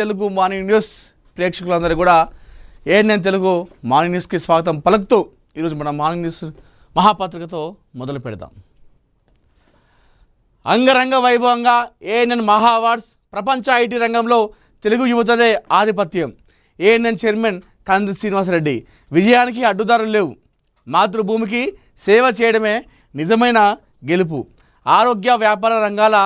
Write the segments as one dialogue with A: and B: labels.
A: Telugu morning news ప్రేక్షకులందరూ కూడా ANN Telugu morning న్యూస్కి స్వాగతం పలుకుతూ ఈరోజు మన మార్నింగ్ న్యూస్ మహాపత్రికతో మొదలు పెడదాం. అంగరంగ వైభవంగా ఏఎన్ఎన్ మహా అవార్డ్స్. ప్రపంచ ఐటీ రంగంలో తెలుగు యువతదే ఆధిపత్యం. ఏఎన్ఎన్ చైర్మన్ కంది శ్రీనివాసరెడ్డి. విజయానికి అడ్డుదారులు లేవు, మాతృభూమికి సేవ చేయడమే నిజమైన గెలుపు. ఆరోగ్య వ్యాపార రంగాల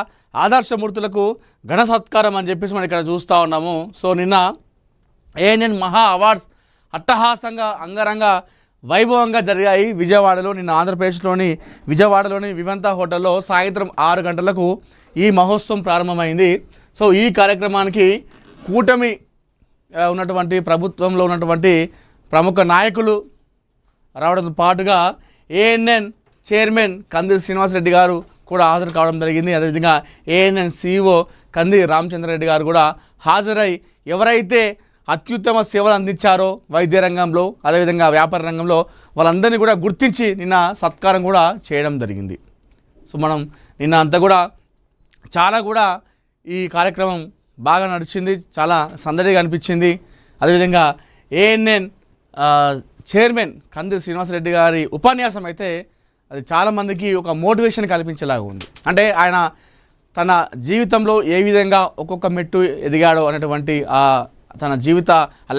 A: ఆదర్శమూర్తులకు ఘన సత్కారం అని చెప్పేసి మనం ఇక్కడ చూస్తూ ఉన్నాము. సో నిన్న ఏఎన్ఎన్ మహా అవార్డ్స్ అట్టహాసంగా అంగరంగ వైభవంగా జరిగాయి విజయవాడలో. నిన్న ఆంధ్రప్రదేశ్లోని విజయవాడలోని వివంత హోటల్లో సాయంత్రం 6 గంటలకు ఈ మహోత్సవం ప్రారంభమైంది. సో ఈ కార్యక్రమానికి కూటమి ఉన్నటువంటి ప్రభుత్వంలో ఉన్నటువంటి ప్రముఖ నాయకులు రావడంతో పాటుగా ఏఎన్ఎన్ చైర్మన్ కంది శ్రీనివాసరెడ్డి గారు కూడా హాజరు కావడం జరిగింది. అదేవిధంగా ఏఎన్ఎన్ CEO కంది రామచంద్రారెడ్డి గారు కూడా హాజరై ఎవరైతే అత్యుత్తమ సేవలు అందించారో వైద్య రంగంలో అదేవిధంగా వ్యాపార రంగంలో వాళ్ళందరినీ కూడా గుర్తించి నిన్న సత్కారం కూడా చేయడం జరిగింది. సో మనం నిన్న అంతా కూడా చాలా కూడా ఈ కార్యక్రమం బాగా నడిచింది, చాలా సందడిగా అనిపించింది. అదేవిధంగా ఏఎన్ఎన్ చైర్మన్ కంది శ్రీనివాసరెడ్డి గారి ఉపన్యాసం అయితే అది చాలామందికి ఒక మోటివేషన్ కల్పించేలాగా ఉంది. అంటే ఆయన తన జీవితంలో ఏ విధంగా ఒక్కొక్క మెట్టు ఎదిగాడో అనేటువంటి తన జీవిత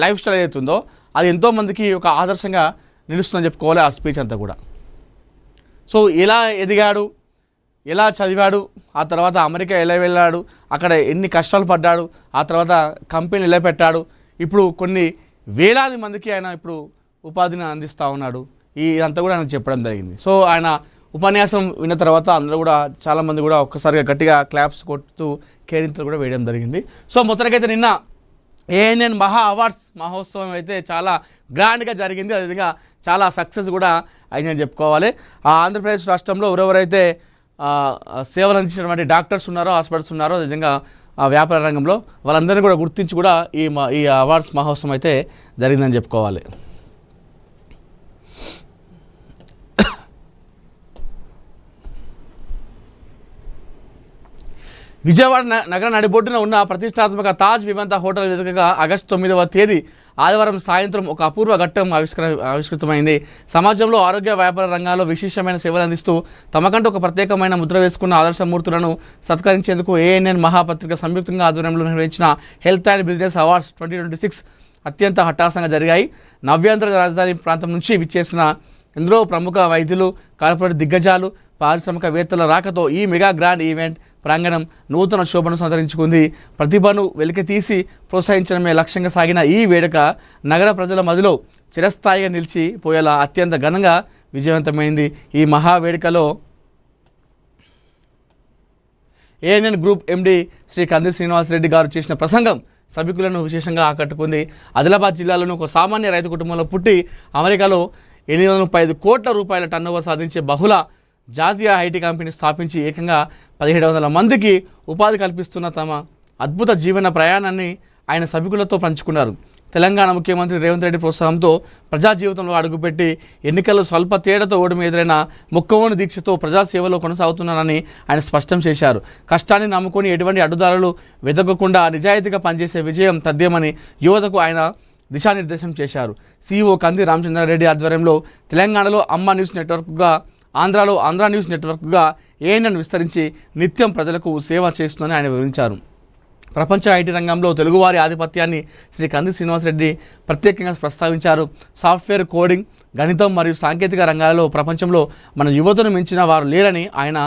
A: లైఫ్ స్టైల్ ఏదైతుందో అది ఎంతోమందికి ఒక ఆదర్శంగా నిలుస్తుందని చెప్పుకోవాలి ఆ స్పీచ్ అంతా కూడా. సో ఎలా ఎదిగాడు, ఎలా చదివాడు, ఆ తర్వాత అమెరికా ఎలా వెళ్ళాడు, అక్కడ ఎన్ని కష్టాలు పడ్డాడు, ఆ తర్వాత కంపెనీ ఎలా పెట్టాడు, ఇప్పుడు కొన్ని వేలాది మందికి ఆయన ఇప్పుడు ఉపాధిని అందిస్తూ ఉన్నాడు. ఇదంతా కూడా ఆయన చెప్పడం జరిగింది. సో ఆయన ఉపన్యాసం విన్న తర్వాత అందరూ కూడా చాలామంది కూడా ఒక్కసారిగా గట్టిగా క్లాప్స్ కొడుతూ కేరింతలు కూడా వేయడం జరిగింది. సో మొత్తానికైతే నిన్న ఏఎన్ఎన్ మహా అవార్డ్స్ మహోత్సవం అయితే చాలా గ్రాండ్గా జరిగింది. అదేవిధంగా చాలా సక్సెస్ కూడా అయిందని చెప్పుకోవాలి. ఆంధ్రప్రదేశ్ రాష్ట్రంలో ఎవరెవరైతే సేవలు అందించినటువంటి డాక్టర్స్ ఉన్నారో, హాస్పిటల్స్ ఉన్నారో, అదేవిధంగా వ్యాపార రంగంలో వాళ్ళందరినీ కూడా గుర్తించి కూడా ఈ అవార్డ్స్ మహోత్సవం అయితే జరిగిందని చెప్పుకోవాలి. విజయవాడ నగర నడిబొడ్డున ఉన్న ప్రతిష్టాత్మక తాజ్ వివంత హోటల్ వేదికగా ఆగస్టు 9వ తేదీ ఆదివారం సాయంత్రం ఒక అపూర్వ ఘట్టం ఆవిష్కృతమైంది. సమాజంలో ఆరోగ్య వ్యాపార రంగాల్లో విశేషమైన సేవలు అందిస్తూ తమకంటూ ఒక ప్రత్యేకమైన ముద్ర వేసుకున్న ఆదర్శమూర్తులను సత్కరించేందుకు ఏఎన్ఎన్ మహాపత్రిక సంయుక్తంగా ఆధ్వర్యంలో నిర్వహించిన హెల్త్ అండ్ బిజినెస్ అవార్డ్స్ 2026 అత్యంత హఠాసంగా జరిగాయి. నవ్యాంధ్ర రాజధాని ప్రాంతం నుంచి విచ్చేసిన ఎందరో ప్రముఖ వైద్యులు, కార్పొరేట్ దిగ్గజాలు, పారిశ్రామికవేత్తల రాకతో ఈ మెగా గ్రాండ్ ఈవెంట్ ప్రాంగణం నూతన శోభను సంతరించుకుంది. ప్రతిభను వెలికితీసి ప్రోత్సహించడమే లక్ష్యంగా సాగిన ఈ వేడుక నగర ప్రజల మధ్యలో చిరస్థాయిగా నిలిచిపోయేలా అత్యంత ఘనంగా విజయవంతమైంది. ఈ మహా వేడుకలో ఏఎన్ఎన్ గ్రూప్ MD శ్రీ కంది శ్రీనివాసరెడ్డి గారు చేసిన ప్రసంగం సభికులను విశేషంగా ఆకట్టుకుంది. ఆదిలాబాద్ జిల్లాలోని ఒక సామాన్య రైతు కుటుంబంలో పుట్టి అమెరికాలో 835 కోట్ల రూపాయల టర్నోవర్ సాధించే బహుళ జాతీయ ఐటీ కంపెనీ స్థాపించి ఏకంగా 1700 మందికి ఉపాధి కల్పిస్తున్న తమ అద్భుత జీవన ప్రయాణాన్ని ఆయన సభికులతో పంచుకున్నారు. తెలంగాణ ముఖ్యమంత్రి రేవంత్ రెడ్డి ప్రోత్సాహంతో ప్రజా జీవితంలో అడుగుపెట్టి ఎన్నికల్లో స్వల్ప తేడాతో ఓటమి ఎదురైన మొక్కవోని దీక్షతో ప్రజాసేవలో కొనసాగుతున్నారని ఆయన స్పష్టం చేశారు. కష్టాన్ని నమ్ముకొని ఎటువంటి అడ్డుదారులు వెదగకుండా నిజాయితీగా పనిచేసే విజయం తథ్యమని యువతకు ఆయన దిశానిర్దేశం చేశారు. CEO కంది రామచంద్రారెడ్డి ఆధ్వర్యంలో తెలంగాణలో అమ్మ న్యూస్ నెట్వర్క్గా, ఆంధ్రాలో ఆంధ్రా న్యూస్ నెట్వర్క్గా ఏఎన్ఎన్ విస్తరించి నిత్యం ప్రజలకు సేవ చేస్తుందని ఆయన వివరించారు. ప్రపంచ ఐటీ రంగంలో తెలుగువారి ఆధిపత్యాన్ని శ్రీ కంది శ్రీనివాసరెడ్డి ప్రత్యేకంగా ప్రస్తావించారు. సాఫ్ట్వేర్, కోడింగ్, గణితం మరియు సాంకేతిక రంగాలలో ప్రపంచంలో మన యువతను మించిన వారు లేరని ఆయన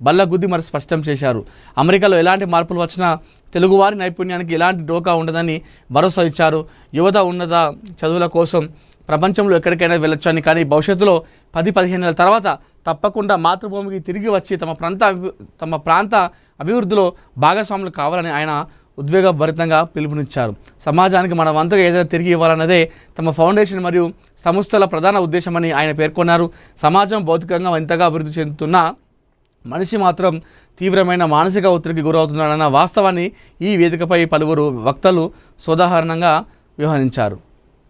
A: బల్లగుద్ది మరి స్పష్టం చేశారు. అమెరికాలో ఎలాంటి మార్పులు వచ్చినా తెలుగువారి నైపుణ్యానికి ఎలాంటి డోకా ఉండదని భరోసా ఇచ్చారు. యువత ఉన్నత చదువుల కోసం ప్రపంచంలో ఎక్కడికైనా వెళ్ళొచ్చని, కానీ భవిష్యత్తులో 10-15 ఏళ్ళ తర్వాత తప్పకుండా మాతృభూమికి తిరిగి వచ్చి తమ ప్రాంత అభివృద్ధిలో భాగస్వాములు కావాలని ఆయన ఉద్వేగభరితంగా పిలుపునిచ్చారు. సమాజానికి మన వంతుగా ఏదైనా తిరిగి ఇవ్వాలన్నదే తమ ఫౌండేషన్ మరియు సంస్థల ప్రధాన ఉద్దేశమని ఆయన పేర్కొన్నారు. సమాజం భౌతికంగా ఎంతగా అభివృద్ధి చెందుతున్నా మనిషి మాత్రం తీవ్రమైన మానసిక ఒత్తిడికి గురవుతున్నాడన్న వాస్తవాన్ని ఈ వేదికపై పలువురు వక్తలు సోదాహరణంగా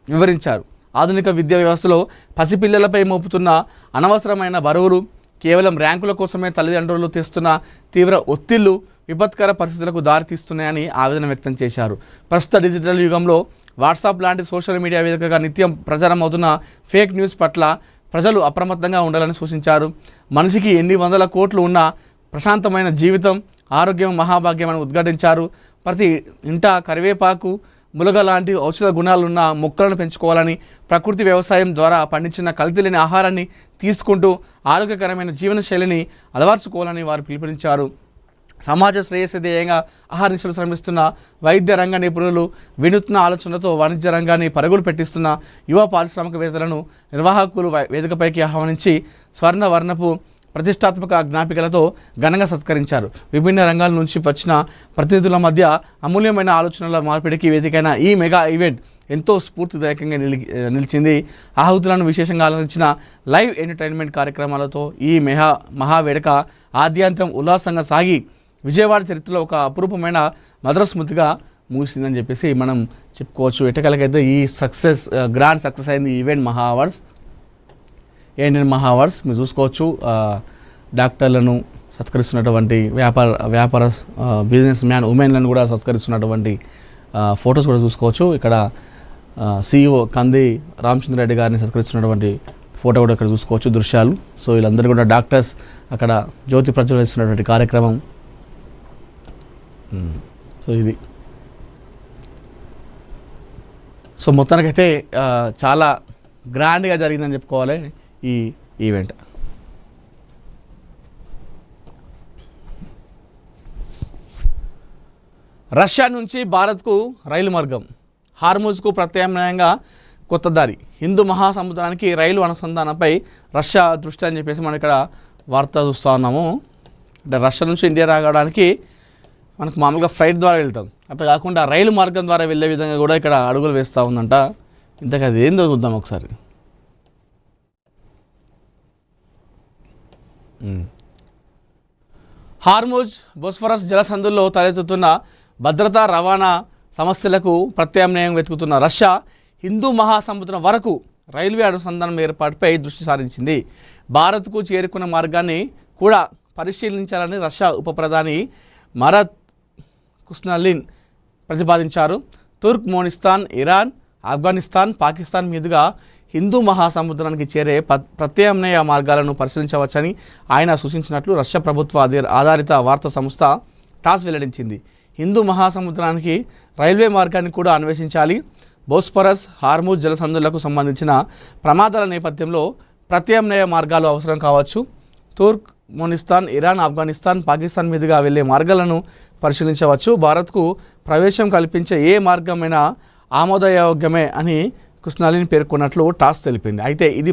A: వివరించారు. ఆధునిక విద్యా వ్యవస్థలో పసిపిల్లలపై మోపుతున్న అనవసరమైన బరువులు, కేవలం ర్యాంకుల కోసమే తల్లిదండ్రులు తెస్తున్న తీవ్ర ఒత్తిళ్లు, విపత్కర పరిస్థితులకు దారితీస్తున్నాయని ఆవేదన వ్యక్తం చేశారు. ప్రస్తుత డిజిటల్ యుగంలో వాట్సాప్ లాంటి సోషల్ మీడియా వేదికగా నిత్యం ప్రచారం అవుతున్న ఫేక్ న్యూస్ పట్ల ప్రజలు అప్రమత్తంగా ఉండాలని సూచించారు. మనిషికి ఎన్ని వందల కోట్లు ఉన్నా ప్రశాంతమైన జీవితం, ఆరోగ్యం మహాభాగ్యం అని ఉద్ఘాటించారు. ప్రతి ఇంట కరివేపాకు, ములగ లాంటి ఔషధ గుణాలున్న మొక్కలను పెంచుకోవాలని, ప్రకృతి వ్యవసాయం ద్వారా పండించిన కల్తీ లేని ఆహారాన్ని తీసుకుంటూ ఆరోగ్యకరమైన జీవనశైలిని అలవర్చుకోవాలని వారు పిలుపునిచ్చారు. సమాజ శ్రేయస్సు ధ్యేయంగా అహర్నిశలు శ్రమిస్తున్న వైద్య రంగ నిపుణులు వినూత్న ఆలోచనలతో వాణిజ్య రంగాన్ని పరుగులు పెట్టిస్తున్న యువ పారిశ్రామికవేత్తలను నిర్వాహకులు వేదికపైకి ఆహ్వానించి స్వర్ణవర్ణపు ప్రతిష్టాత్మక జ్ఞాపికలతో ఘనంగా సత్కరించారు. విభిన్న రంగాల నుంచి వచ్చిన ప్రతినిధుల మధ్య అమూల్యమైన ఆలోచనల మార్పిడికి వేదికైన ఈ మెగా ఈవెంట్ ఎంతో స్ఫూర్తిదాయకంగా నిలిచింది. ఆహుతులను విశేషంగా ఆలోచించిన లైవ్ ఎంటర్టైన్మెంట్ కార్యక్రమాలతో ఈ మహావేడుక ఆద్యాంతం ఉల్లాసంగా సాగి విజయవాడ చరిత్రలో ఒక అపురూపమైన మధుర స్మృతిగా ముగిసిందని చెప్పేసి మనం చెప్పుకోవచ్చు. ఎట్టకలకైతే ఈ గ్రాండ్ సక్సెస్ అయింది ఈవెంట్ మహా అవార్డ్స్. ఏంటంటే మహా అవార్డ్స్ మీరు చూసుకోవచ్చు. డాక్టర్లను సత్కరిస్తున్నటువంటి వ్యాపార బిజినెస్ మ్యాన్ ఉమెన్లను కూడా సత్కరిస్తున్నటువంటి ఫొటోస్ కూడా చూసుకోవచ్చు. ఇక్కడ CEO కంది రామచంద్రరెడ్డి గారిని సత్కరిస్తున్నటువంటి ఫోటో కూడా ఇక్కడ చూసుకోవచ్చు దృశ్యాలు. సో వీళ్ళందరూ కూడా డాక్టర్స్ అక్కడ జ్యోతి ప్రజ్వలిస్తున్నటువంటి కార్యక్రమం. సో ఇది మొత్తానికైతే చాలా గ్రాండ్గా జరిగిందని చెప్పుకోవాలి ఈ ఈవెంట్. రష్యా నుంచి భారత్కు రైలు మార్గం, హార్మూజ్కు ప్రత్యామ్నాయంగా కొత్త దారి, హిందూ మహాసముద్రానికి రైలు అనుసంధానంపై రష్యా దృష్టి అని చెప్పేసి మనం ఇక్కడ వార్త చూస్తూ ఉన్నాము. అంటే రష్యా నుంచి ఇండియా రావడానికి మనకు మామూలుగా ఫ్లైట్ ద్వారా వెళ్తాం, అట్లా కాకుండా రైలు మార్గం ద్వారా వెళ్ళే విధంగా కూడా ఇక్కడ అడుగులు వేస్తూ ఉందంట. ఇంతకు అది ఏందో చూద్దాం ఒకసారి. హార్మూజ్ బోస్ఫరస్ జలసంధుల్లో తలెత్తుతున్న భద్రతా రవాణా సమస్యలకు ప్రత్యామ్నాయం వెతుకుతున్న రష్యా హిందూ మహాసముద్రం వరకు రైల్వే అనుసంధానం ఏర్పాటుపై దృష్టి సారించింది. భారత్కు చేరుకున్న మార్గాన్ని కూడా పరిశీలించాలని రష్యా ఉప ప్రధాని మరత్ కుస్నలిన్ ప్రతిపాదించారు. తుర్క్మెనిస్తాన్, ఇరాన్, ఆఫ్ఘనిస్తాన్, పాకిస్తాన్ మీదుగా హిందూ మహాసముద్రానికి చేరే ప్రత్యామ్నాయ మార్గాలను పరిశీలించవచ్చని ఆయన సూచించినట్లు రష్యా ప్రభుత్వ ఆధారిత వార్తా సంస్థ టాస్ వెల్లడించింది. హిందూ మహాసముద్రానికి రైల్వే మార్గాన్ని కూడా అన్వేషించాలి. బోస్ఫరస్, హార్మూజ్ జలసంధులకు సంబంధించిన ప్రమాదాల నేపథ్యంలో ప్రత్యామ్నాయ మార్గాలు అవసరం కావచ్చు. తుర్క్మెనిస్తాన్, ఇరాన్, ఆఫ్ఘనిస్తాన్, పాకిస్తాన్ మీదుగా వెళ్లే మార్గాలను పరిశీలించవచ్చు. భారత్కు ప్రవేశం కల్పించే ఏ మార్గమైనా ఆమోదయోగ్యమే అని కుస్నలిన్ పేర్కొన్నట్లు టాస్ తెలిపింది. అయితే ఇది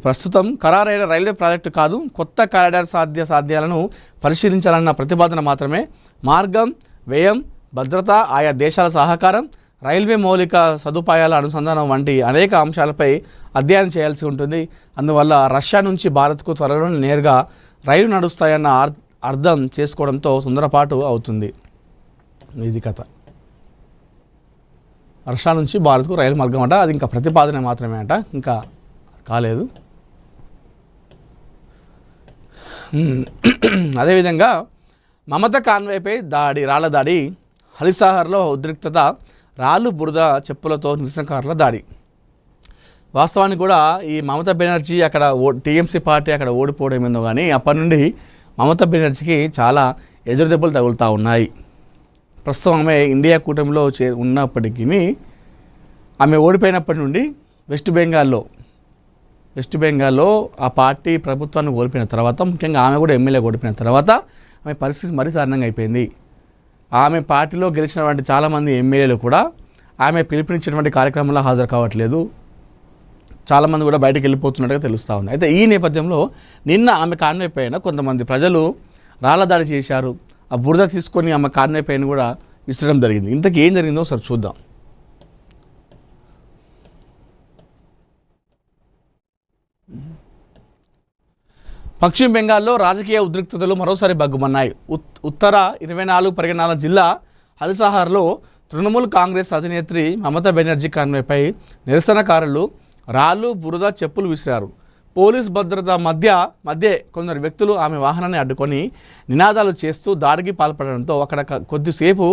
A: ప్రస్తుతం ఖరారైన రైల్వే ప్రాజెక్టు కాదు, కొత్త కారిడార్ సాధ్యాలను పరిశీలించాలన్న ప్రతిపాదన మాత్రమే. మార్గం, వ్యయం, భద్రత, ఆయా దేశాల సహకారం, రైల్వే మౌలిక సదుపాయాల అనుసంధానం వంటి అనేక అంశాలపై అధ్యయనం చేయాల్సి ఉంటుంది. అందువల్ల రష్యా నుంచి భారత్కు త్వరలో నేరుగా రైలు నడుస్తాయన్న అర్థం చేసుకోవడంతో తొందరపాటు అవుతుంది. ఇది కథ. రష్యా నుంచి భారత్కు రైలు మార్గం అంట, అది ఇంకా ప్రతిపాదన మాత్రమే అంట, ఇంకా కాలేదు. అదేవిధంగా మమతా కాన్వాయ్పై రాళ్ల దాడి, హలిసాహర్లో ఉద్రిక్తత, రాళ్ళు బురద చెప్పులతో నిరసనకారుల దాడి. వాస్తవానికి కూడా ఈ మమతా బెనర్జీ అక్కడ టీఎంసీ పార్టీ అక్కడ ఓడిపోవడం ఏందో కానీ అప్పటి నుండి మమతా బెనర్జీకి చాలా ఎదురు దెబ్బలు తగులుతూ ఉన్నాయి. ప్రస్తుతం ఆమె ఇండియా కూటమిలో ఉన్నప్పటికీ ఆమె ఓడిపోయినప్పటి నుండి వెస్ట్ బెంగాల్లో ఆ పార్టీ ప్రభుత్వాన్ని ఓడిపోయిన తర్వాత, ముఖ్యంగా ఆమె కూడా ఎమ్మెల్యే ఓడిపోయిన తర్వాత ఆమె పరిస్థితి మరీ దారుణంగా అయిపోయింది. ఆమె పార్టీలో గెలిచినటువంటి చాలామంది ఎమ్మెల్యేలు కూడా ఆమె పిలుపునిచ్చినటువంటి కార్యక్రమంలో హాజరు కావట్లేదు. చాలామంది కూడా బయటకు వెళ్ళిపోతున్నట్టుగా తెలుస్తూ ఉంది. అయితే ఈ నేపథ్యంలో నిన్న ఆమె కాన్వాయ్ పైన కొంతమంది ప్రజలు రాళ్ల దాడి చేశారు. ఆ బురద తీసుకొని ఆమె కాన్వాయ్ పైన కూడా విసరడం జరిగింది. ఇంతకీ ఏం జరిగిందో ఒకసారి చూద్దాం. పశ్చిమ బెంగాల్లో రాజకీయ ఉద్రిక్తతలు మరోసారి బగ్గుమన్నాయి. ఉత్తర 24 పరిగణాల జిల్లా హల్సాహార్లో తృణమూల్ కాంగ్రెస్ అధినేత్రి మమతా బెనర్జీ కాన్వాయ్పై నిరసనకారులు రాళ్ళు, బురద, చెప్పులు విసిరారు. పోలీస్ భద్రత మధ్య కొందరు వ్యక్తులు ఆమె వాహనాన్ని అడ్డుకొని నినాదాలు చేస్తూ దాడికి పాల్పడడంతో అక్కడ కొద్దిసేపు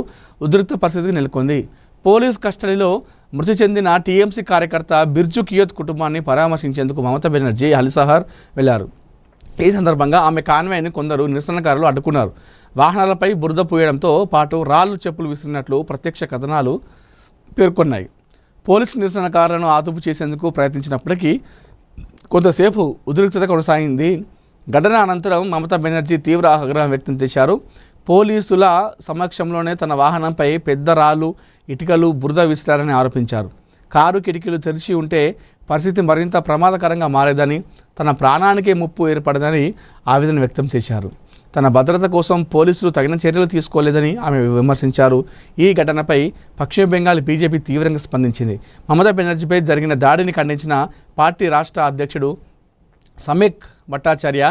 A: ఉద్రిక్త పరిస్థితికి నెలకొంది. పోలీస్ కస్టడీలో మృతి చెందిన టీఎంసీ కార్యకర్త బిర్జు కియోత్ కుటుంబాన్ని పరామర్శించేందుకు మమతా బెనర్జీ అలీసహార్ వెళ్లారు. ఈ సందర్భంగా ఆమె కాన్వాయ్ని కొందరు నిరసనకారులు అడ్డుకున్నారు. వాహనాలపై బురద పూయడంతో పాటు రాళ్లు చెప్పులు విసిరినట్లు ప్రత్యక్ష కథనాలు పేర్కొన్నాయి. పోలీసు నిరసనకారులను ఆదుపు చేసేందుకు ప్రయత్నించినప్పటికీ కొంతసేపు ఉద్రిక్తత కొనసాగింది. ఘటన అనంతరం మమతా బెనర్జీ తీవ్ర ఆగ్రహం వ్యక్తం చేశారు. పోలీసుల సమక్షంలోనే తన వాహనంపై పెద్ద రాళ్ళు, ఇటుకలు, బురద విసిరారని ఆరోపించారు. కారు కిటికీలు తెరిచి ఉంటే పరిస్థితి మరింత ప్రమాదకరంగా మారేదని, తన ప్రాణానికే ముప్పు ఏర్పడదని ఆవేదన వ్యక్తం చేశారు. తన భద్రత కోసం పోలీసులు తగిన చర్యలు తీసుకోలేదని ఆమె విమర్శించారు. ఈ ఘటనపై పశ్చిమ బెంగాల్ బీజేపీ తీవ్రంగా స్పందించింది. మమతా బెనర్జీపై జరిగిన దాడిని ఖండించిన పార్టీ రాష్ట్ర అధ్యక్షుడు సమీక్ భట్టాచార్య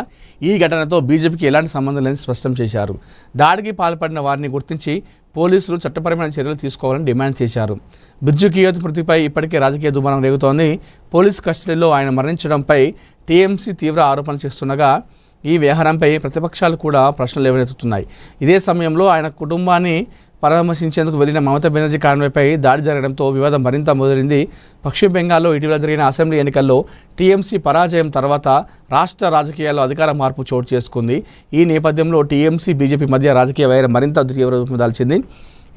A: ఈ ఘటనతో బీజేపీకి ఎలాంటి సంబంధం లేదని స్పష్టం చేశారు. దాడికి పాల్పడిన వారిని గుర్తించి పోలీసులు చట్టపరమైన చర్యలు తీసుకోవాలని డిమాండ్ చేశారు. బిర్జు కియోత్ మృతిపై ఇప్పటికే రాజకీయ దుమారం రేగుతోంది. పోలీసు కస్టడీలో ఆయన మరణించడంపై టీఎంసీ తీవ్ర ఆరోపణలు చేస్తుండగా ఈ వ్యవహారంపై ప్రతిపక్షాలు కూడా ప్రశ్నలు లేవనెత్తుతున్నాయి. ఇదే సమయంలో ఆయన కుటుంబాన్ని పరామర్శించేందుకు వెళ్లిన మమతా బెనర్జీ కాన్వాయ్పై దాడి జరగడంతో వివాదం మరింత ముదిరింది. పశ్చిమ బెంగాల్లో ఇటీవల జరిగిన అసెంబ్లీ ఎన్నికల్లో టీఎంసీ పరాజయం తర్వాత రాష్ట్ర రాజకీయాల్లో అధికార మార్పు చోటు చేసుకుంది. ఈ నేపథ్యంలో టీఎంసీ బీజేపీ మధ్య రాజకీయ వైరం మరింత తీవ్రరూపం దాల్చింది.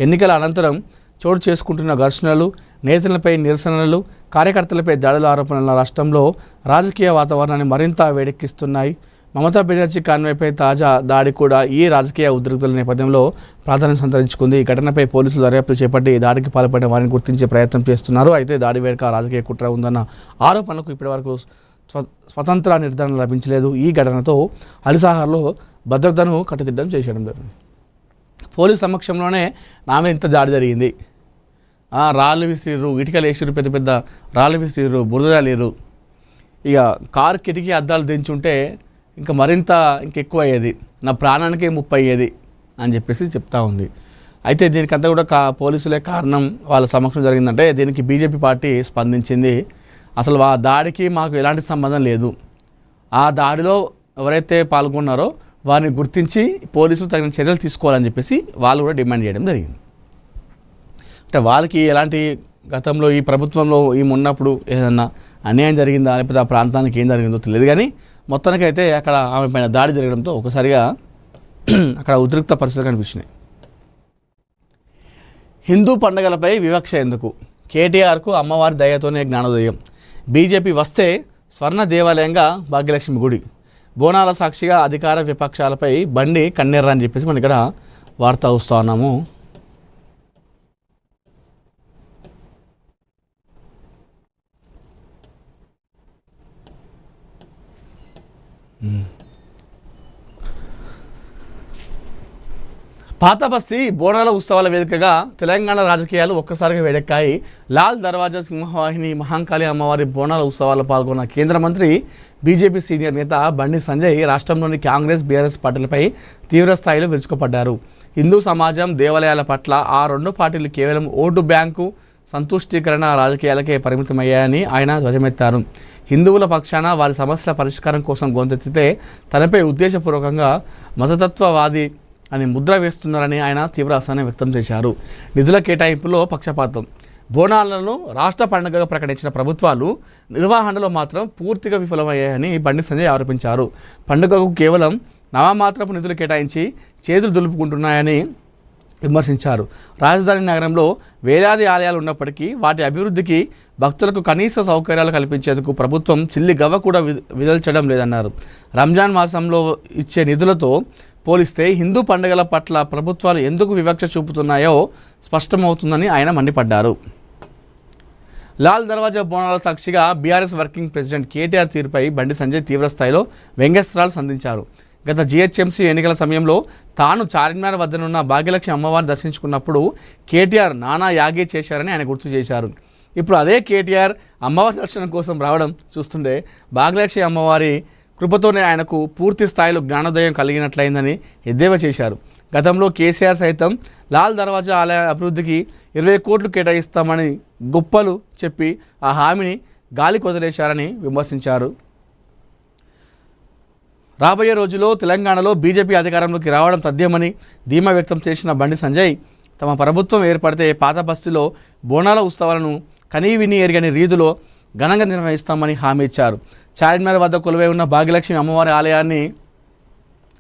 A: ఎన్నికల అనంతరం చోటు చేసుకుంటున్న ఘర్షణలు, నేతలపై నిరసనలు, కార్యకర్తలపై దాడుల ఆరోపణల రాష్ట్రంలో రాజకీయ వాతావరణాన్ని మరింత వేడెక్కిస్తున్నాయి. మమతా బెనర్జీ కాన్వాయ్పై తాజా దాడి కూడా ఈ రాజకీయ ఉద్రిక్తల నేపథ్యంలో ప్రాధాన్యం సంతరించుకుంది. ఈ ఘటనపై పోలీసులు దర్యాప్తు చేపట్టి దాడికి పాల్పడిన వారిని గుర్తించే ప్రయత్నం చేస్తున్నారు. అయితే దాడి వెనుక రాజకీయ కుట్ర ఉందన్న ఆరోపణలకు ఇప్పటివరకు స్వతంత్ర నిర్ధారణ లభించలేదు. ఈ ఘటనతో అలీసహార్లో భద్రతను కట్టుదిట్టం చేయడం జరిగింది. పోలీసు సమక్షంలోనే నా మీద ఇంత దాడి జరిగింది, రాళ్ళు విసిరిరు, ఇటుకలు వేసిరు, పెద్ద పెద్ద రాళ్ళు విసిరిరు, బురద లేరు, ఇక కారు కిటికీ అద్దాలు దించుంటే ఇంకా మరింత ఇంకెక్కువ అయ్యేది, నా ప్రాణానికే ముప్పు అయ్యేది అని చెప్పేసి చెప్తా ఉంది. అయితే దీనికంతా కూడా పోలీసులే కారణం, వాళ్ళ సమక్షం జరిగిందంటే దీనికి బీజేపీ పార్టీ స్పందించింది. అసలు ఆ దాడికి మాకు ఎలాంటి సంబంధం లేదు, ఆ దాడిలో ఎవరైతే పాల్గొన్నారో వారిని గుర్తించి పోలీసులు తగిన చర్యలు తీసుకోవాలని చెప్పేసి వాళ్ళు కూడా డిమాండ్ చేయడం జరిగింది. అంటే వాళ్ళకి ఎలాంటి గతంలో ఈ ప్రభుత్వంలో ఉన్నప్పుడు ఏదన్నా అన్యాయం జరిగిందా లేకపోతే ఆ ప్రాంతానికి ఏం జరిగిందో తెలియదు, కానీ మొత్తానికైతే అక్కడ ఆమె పైన దాడి జరగడంతో ఒకసారిగా అక్కడ ఉద్రిక్త పరిస్థితులు కనిపించినాయి. హిందూ పండుగలపై వివక్ష ఎందుకు? కేటీఆర్కు అమ్మవారి దయతోనే జ్ఞానోదయం. బీజేపీ వస్తే స్వర్ణ దేవాలయంగా భాగ్యలక్ష్మి గుడి. బోనాల సాక్షిగా అధికార విపక్షాలపై బండి కన్నెర్ర అని చెప్పేసి మనం ఇక్కడ వార్త వస్తూ ఉన్నాము. పాత బస్తీ బోనాల ఉత్సవాల వేదికగా తెలంగాణ రాజకీయాలు ఒక్కసారిగా వేడెక్కాయి. లాల్ దర్వాజా సింహవాహిని మహంకాళి అమ్మవారి బోనాల ఉత్సవాల్లో పాల్గొన్న కేంద్ర మంత్రి బీజేపీ సీనియర్ నేత బండి సంజయ్ రాష్ట్రంలోని కాంగ్రెస్, బీఆర్ఎస్ పార్టీలపై తీవ్రస్థాయిలో విరుచుకుపడ్డారు. హిందూ సమాజం, దేవాలయాల పట్ల ఆ రెండు పార్టీలు కేవలం ఓటు బ్యాంకు సంతుష్టీకరణ రాజకీయాలకే పరిమితమయ్యాయని ఆయన ధ్వజమెత్తారు. హిందువుల పక్షాన వారి సమస్యల పరిష్కారం కోసం గొంతెత్తితే తనపై ఉద్దేశపూర్వకంగా మతతత్వవాది అని ముద్ర వేస్తున్నారని ఆయన తీవ్ర అసహనం వ్యక్తం చేశారు. నిధుల కేటాయింపులో పక్షపాతం. బోనాలను రాష్ట్ర పండుగగా ప్రకటించిన ప్రభుత్వాలు నిర్వహణలో మాత్రం పూర్తిగా విఫలమయ్యాయని బండి సంజయ్ ఆరోపించారు. పండుగకు కేవలం నామమాత్రపు నిధులు కేటాయించి చేతులు దులుపుకుంటున్నాయని విమర్శించారు. రాజధాని నగరంలో వేలాది ఆలయాలు ఉన్నప్పటికీ వాటి అభివృద్ధికి, భక్తులకు కనీస సౌకర్యాలు కల్పించేందుకు ప్రభుత్వం చిల్లి గవ్వ కూడా విదల్చడం లేదన్నారు. రంజాన్ మాసంలో ఇచ్చే నిధులతో పోలిస్తే హిందూ పండుగల పట్ల ప్రభుత్వాలు ఎందుకు వివక్ష చూపుతున్నాయో స్పష్టమవుతుందని ఆయన మండిపడ్డారు. లాల్ దర్వాజా బోనాల సాక్షిగా బీఆర్ఎస్ వర్కింగ్ ప్రెసిడెంట్ కేటీఆర్ తీరుపై బండి సంజయ్ తీవ్రస్థాయిలో వ్యంగ్యాస్త్రాలు సంధించారు. గత జీహెచ్ఎంసీ ఎన్నికల సమయంలో తాను చార్మినార్ వద్దనున్న భాగ్యలక్ష్మి అమ్మవారిని దర్శించుకున్నప్పుడు కేటీఆర్ నానా యాగే చేశారని ఆయన గుర్తు చేశారు. ఇప్పుడు అదే కేటీఆర్ అమ్మవారి దర్శనం కోసం రావడం చూస్తుంటే భాగ్యలక్ష్మి అమ్మవారి కృపతోనే ఆయనకు పూర్తి స్థాయిలో జ్ఞానోదయం కలిగినట్లయిందని ఎద్దేవా చేశారు. గతంలో కేసీఆర్ సైతం లాల్ దర్వాజా ఆలయ అభివృద్ధికి 20 కోట్లు కేటాయిస్తామని గొప్పలు చెప్పి ఆ హామీని గాలి కొదిలేశారని విమర్శించారు. రాబోయే రోజుల్లో తెలంగాణలో బీజేపీ అధికారంలోకి రావడం తథ్యమని ధీమా వ్యక్తం చేసిన బండి సంజయ్ తమ ప్రభుత్వం ఏర్పడితే పాత బస్తీలో బోనాల ఉత్సవాలను కనీవిని ఎరగని రీతిలో ఘనంగా నిర్వహిస్తామని హామీ ఇచ్చారు. చార్మినార్ వద్ద కొలువై ఉన్న భాగ్యలక్ష్మి అమ్మవారి ఆలయాన్ని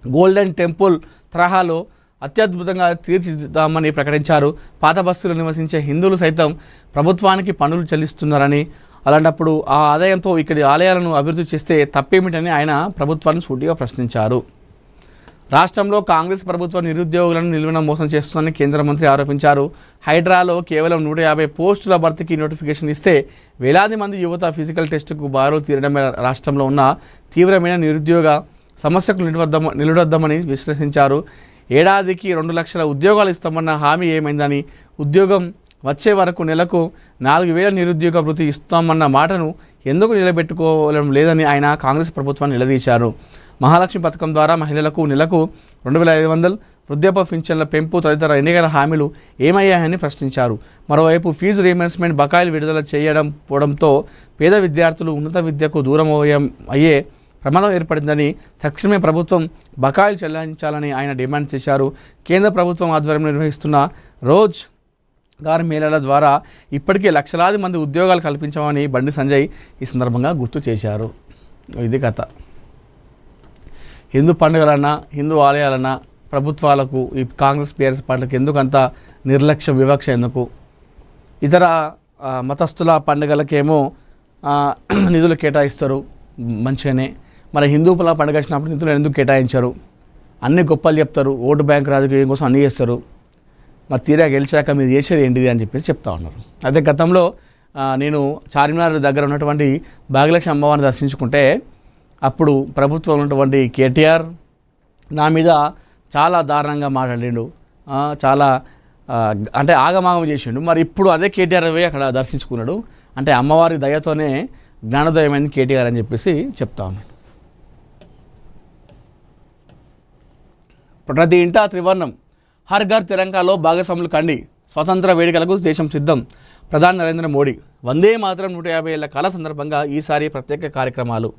A: గోల్డెన్ టెంపుల్ తరహాలో అత్యద్భుతంగా తీర్చిదిద్దామని ప్రకటించారు. పాత బస్తీలో నివసించే హిందువులు సైతం ప్రభుత్వానికి పన్నులు చెల్లిస్తున్నారని, అలాంటప్పుడు ఆ ఆదాయంతో ఇక్కడి ఆలయాలను అభివృద్ధి చేస్తే తప్పేమిటని ఆయన ప్రభుత్వాన్ని సూటిగా ప్రశ్నించారు. రాష్ట్రంలో కాంగ్రెస్ ప్రభుత్వం నిరుద్యోగులను నిలువున మోసం చేస్తుందని కేంద్ర మంత్రి ఆరోపించారు. హైడ్రాలో కేవలం 150 పోస్టుల భర్తీకి నోటిఫికేషన్ ఇస్తే వేలాది మంది యువత ఫిజికల్ టెస్టుకు బారులు తీరడమే రాష్ట్రంలో ఉన్న తీవ్రమైన నిరుద్యోగ సమస్యకు నిలవద్దామని విశ్లేషించారు. ఏడాదికి 2 లక్షల ఉద్యోగాలు ఇస్తామన్న హామీ ఏమైందని, ఉద్యోగం వచ్చే వరకు నెలకు 4,000 నిరుద్యోగ భృతి ఇస్తామన్న మాటను ఎందుకు నిలబెట్టుకోవడం లేదని ఆయన కాంగ్రెస్ ప్రభుత్వాన్ని నిలదీశారు. మహాలక్ష్మి పథకం ద్వారా మహిళలకు నెలకు 2,500, వృద్ధాప్య పింఛన్ల పెంపు తదితర ఎన్నికల హామీలు ఏమయ్యాయని ప్రశ్నించారు. మరోవైపు ఫీజు రీయింబర్స్మెంట్ బకాయిలు విడుదల చేయడంతో పేద విద్యార్థులు ఉన్నత విద్యకు దూరం అయ్యే ప్రమాదం ఏర్పడిందని, తక్షణమే ప్రభుత్వం బకాయిలు చెల్లించాలని ఆయన డిమాండ్ చేశారు. కేంద్ర ప్రభుత్వం ఆధ్వర్యంలో నిర్వహిస్తున్న రోజ్గార్ మేళాల ద్వారా ఇప్పటికే లక్షలాది మంది ఉద్యోగాలు కల్పించామని బండి సంజయ్ ఈ సందర్భంగా గుర్తు చేశారు. ఇది కథ. హిందూ పండుగలన్నా హిందూ ఆలయాలన్నా ప్రభుత్వాలకు ఈ కాంగ్రెస్ బీఆర్ఎస్ పార్టీలకు ఎందుకంత నిర్లక్ష్యం, వివక్ష ఎందుకు? ఇతర మతస్థుల పండుగలకేమో నిధులు కేటాయిస్తారు మంచిగానే, మరి హిందూపుల పండుగ వచ్చినప్పుడు నిధులు ఎందుకు కేటాయించారు? అన్ని గొప్పలు చెప్తారు, ఓటు బ్యాంక్ రాజకీయం కోసం అన్నీ చేస్తారు, మరి తీరా గెలిచాక మీరు చేసేది ఏంటిది అని చెప్పేసి చెప్తా ఉన్నారు. అదే గతంలో నేను చార్మినార్ దగ్గర ఉన్నటువంటి భాగ్యలక్ష్మి అమ్మవారిని దర్శించుకుంటే అప్పుడు ప్రభుత్వం ఉన్నటువంటి కేటీఆర్ నా మీద చాలా దారుణంగా మాట్లాడిండు, చాలా అంటే ఆగమాగం చేసిండు. మరి ఇప్పుడు అదే కేటీఆర్ పోయి అక్కడ దర్శించుకున్నాడు అంటే అమ్మవారి దయతోనే జ్ఞానోదయమైంది కేటీఆర్ అని చెప్పేసి చెప్తా ఉన్నాడు. ప్రతి ఇంటా త్రివర్ణం, హర్ ఘర్ తిరంగాలో భాగస్వాములు కండి, స్వతంత్ర వేడుకలకు దేశం సిద్ధం. ప్రధాని నరేంద్ర మోడీ వందే మాతరం 150 ఏళ్ల కాల సందర్భంగా ఈసారి ప్రత్యేక కార్యక్రమాలు.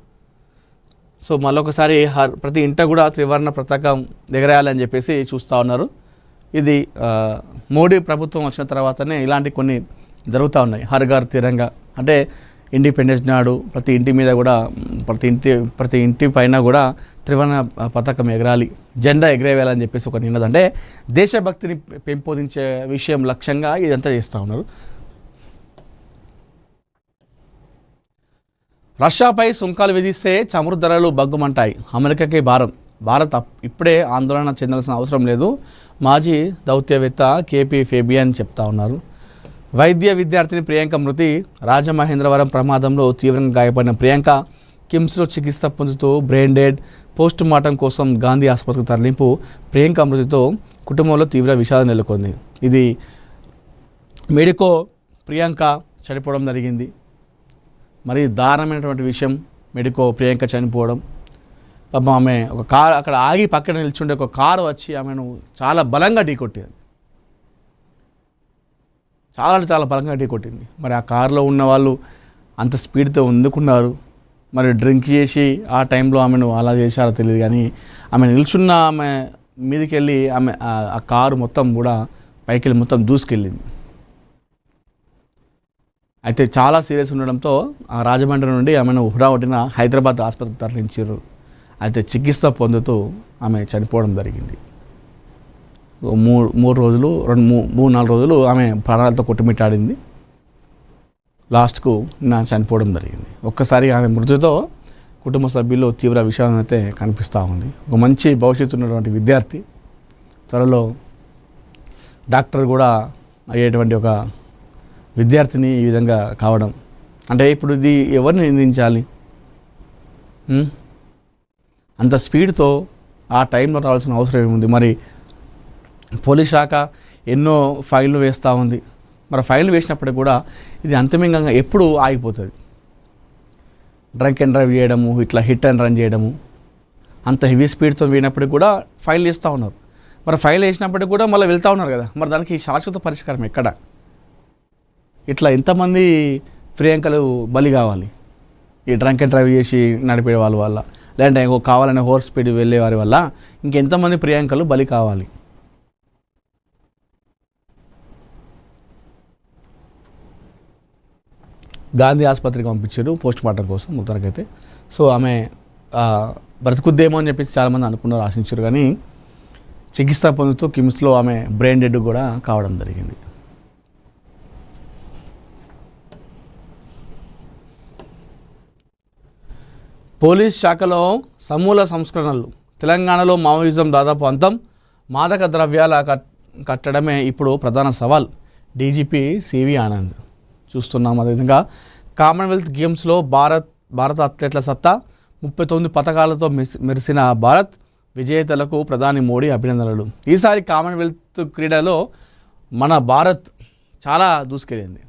A: సో మళ్ళొకసారి ప్రతి ఇంట కూడా త్రివర్ణ పతాకం ఎగరేయాలని చెప్పేసి చూస్తూ ఉన్నారు. ఇది మోడీ ప్రభుత్వం వచ్చిన తర్వాతనే ఇలాంటి కొన్ని జరుగుతూ ఉన్నాయి. హర్ ఘర్ తిరంగా అంటే ఇండిపెండెన్స్ నాడు ప్రతి ఇంటి మీద కూడా ప్రతి ఇంటి పైన కూడా త్రివర్ణ పతాకం ఎగరాలి, జెండా ఎగరేయాలని చెప్పేసి ఒక నిన్నది. అంటే దేశభక్తిని పెంపొందించే విషయం లక్ష్యంగా ఇదంతా చేస్తూ ఉన్నారు. రష్యాపై సుంకాలు విధిస్తే చమురు ధరలు బగ్గుమంటాయి, అమెరికాకే భారం. భారత్ ఇప్పుడే ఆందోళన చెందాల్సిన అవసరం లేదు, మాజీ దౌత్యవేత్త కేపీ ఫేబియన్ చెప్తా ఉన్నారు. వైద్య విద్యార్థిని ప్రియాంక మృతి. రాజమహేంద్రవరం ప్రమాదంలో తీవ్రంగా గాయపడిన ప్రియాంక కిమ్స్లో చికిత్స పొందుతూ బ్రెయిన్ డెడ్. పోస్ట్ మార్టం కోసం గాంధీ ఆసుపత్రికి తరలింపు. ప్రియాంక మృతితో కుటుంబంలో తీవ్ర విషాదం నెలకొంది. ఇది మెడికో ప్రియాంక చనిపోవడం జరిగింది. మరి దారుణమైనటువంటి విషయం మెడికో ప్రియాంక చనిపోవడం. పాపం ఆమె ఒక కారు అక్కడ ఆగి పక్కన నిల్చుండే ఒక కారు వచ్చి ఆమెను చాలా బలంగా ఢీకొట్టింది, చాలా బలంగా ఢీకొట్టింది. మరి ఆ కారులో ఉన్న వాళ్ళు అంత స్పీడ్తో ఎందుకున్నారు? మరి డ్రింక్ చేసి ఆ టైంలో ఆమెను అలా చేశారో తెలియదు, కానీ ఆమె నిల్చున్న ఆమె మీదకి వెళ్ళి ఆమె ఆ కారు మొత్తం కూడా పైకి వెళ్ళి మొత్తం దూసుకెళ్ళింది. అయితే చాలా సీరియస్ ఉండడంతో ఆ రాజమండ్రి నుండి ఆమెను హుటాహుటిన హైదరాబాద్ ఆసుపత్రికి తరలించారు. అయితే చికిత్స పొందుతూ ఆమె చనిపోవడం జరిగింది. 3-4 రోజులు ఆమె ప్రాణాలతో కొట్టుమిట్టాడింది. లాస్ట్కు నా చనిపోవడం జరిగింది. ఒక్కసారి ఆమె మృతితో కుటుంబ సభ్యులు తీవ్ర విషాదం అయితే కనిపిస్తూ ఉంది. ఒక మంచి భవిష్యత్తు ఉన్నటువంటి విద్యార్థి త్వరలో డాక్టర్ కూడా అయ్యేటువంటి ఒక విద్యార్థిని ఈ విధంగా కావడం అంటే ఇప్పుడు ఇది ఎవరిని నిందించాలి? అంత స్పీడ్తో ఆ టైంలో రావాల్సిన అవసరం ఏముంది? మరి పోలీస్ శాఖ ఎన్నో ఫైళ్ళు వేస్తూ ఉంది. మరి ఫైళ్ళు వేసినప్పటికి కూడా ఇది అంతిమంగా ఎప్పుడు ఆగిపోతుంది? డ్రంక్ అండ్ డ్రైవ్ చేయడము, ఇట్లా హిట్ అండ్ రన్ చేయడము, అంత హెవీ స్పీడ్తో పోయినప్పటికి కూడా ఫైల్ వేస్తూ ఉన్నారు. మరి ఫైల్ వేసినప్పటికి కూడా మళ్ళీ వెళ్తూ ఉన్నారు కదా. మరి దానికి శాశ్వత పరిష్కారం ఎక్కడ? ఇట్లా ఎంతమంది ప్రియాంకలు బలి కావాలి ఈ డ్రంక్ అండ్ డ్రైవ్ చేసి నడిపే వాళ్ళ వల్ల? లేదంటే కావాలనే హోర్స్ స్పీడ్ వెళ్ళే వారి వల్ల ఇంకెంతమంది ప్రియాంకలు బలి కావాలి? గాంధీ ఆసుపత్రికి పంపించారు పోస్ట్ మార్టం కోసం మొత్తానికైతే. సో ఆమె బ్రతుకుద్దేమో అని చెప్పేసి చాలామంది అనుకున్నారు, ఆశించారు. కానీ చికిత్స పొందుతూ కిమ్స్లో ఆమె బ్రెయిన్ డెడ్ కూడా కావడం జరిగింది. పోలీస్ శాఖలో సమూల సంస్కరణలు. తెలంగాణలో మావోయిజం దాదాపు అంతం, మాదక ద్రవ్యాల కట్టడమే ఇప్పుడు ప్రధాన సవాల్. డీజీపీ సివి ఆనంద్. చూస్తున్నాం. అదేవిధంగా కామన్వెల్త్ గేమ్స్లో భారత అథ్లెట్ల సత్తా, 39 పథకాలతో మెరిసిన భారత్ విజేతలకు ప్రధాని మోడీ అభినందనలు. ఈసారి కామన్వెల్త్ క్రీడలో మన భారత్ చాలా దూసుకెళ్ళింది.